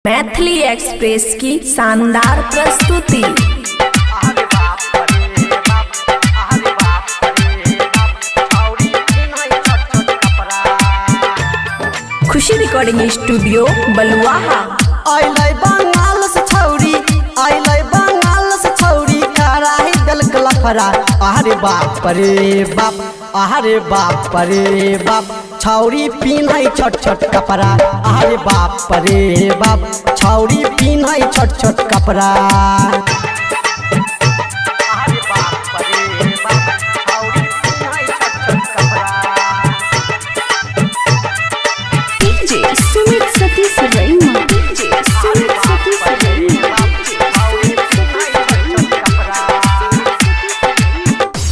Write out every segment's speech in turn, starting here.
Maithili express की शानदार प्रस्तुति। खुशी रिकॉर्डिंग स्टूडियो बलुआहा। आइलै बंगाल से छौरी, आइलै बंगाल से छौरी, कराही दल कलफरा। अरे बाप रे बाप, अरे बाप रे बाप, छौरी पिन्है छोट छोट कपड़ा। अरे बाप रे बाप, छौरी पिन्है छोट छोट कपड़ा।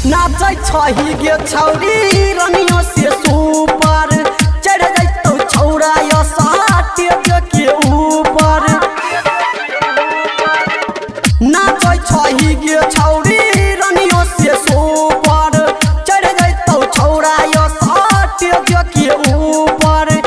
नाचै छही गे छौरी रनियो से सुपर, चढ़ जैतौ छौरा यो साटे के ऊपर। नाचै छही गे छौरी रनियो से सुपर, चढ़ जैतौ छौरा यो साटे के ऊपर।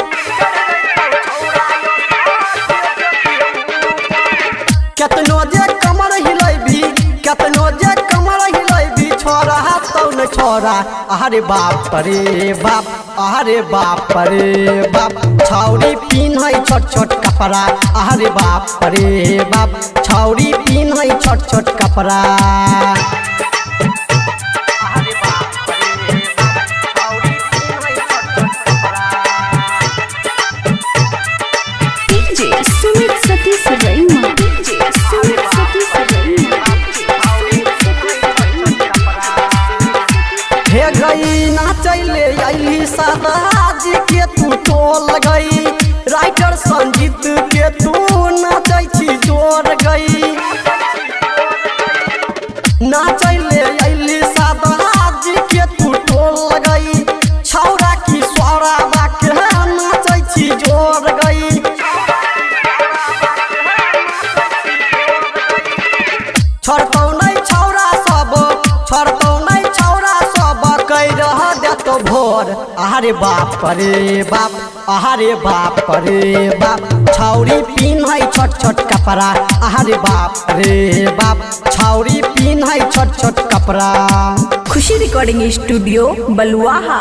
केतनो जे कमर हिलैबी, केतनो जे कमर हिलैबी, छोरा तौ न छोरा। अरे बाप रे बाप, अरे बाप रे बाप, छौरी पिन्है छोट छोट कपड़ा। अरे बाप रे बाप, छौरी पिन्है छोट छोट कपड़ा। हे गई नाचैले अली सादाज के तू टोल गई, राइटर संजीत के तू नाचै छी जोर गई। नाचैले अली सादाज के तू टोल गई, छौरा की स्वरा बाके नाचै छी जोर गई। छोड़तौ नहीं छौरा सब, छोड़तौ नहीं छौरा सब, कह रह देतो भोर। अरे बाप रे बाप, अरे बाप रे बाप, छौरी पिन्है छोट छोट कपड़ा। अरे बाप रे बाप, छौरी पिन्है छोट छोट कपड़ा। खुशी रिकॉर्डिंग स्टूडियो बलुआहा।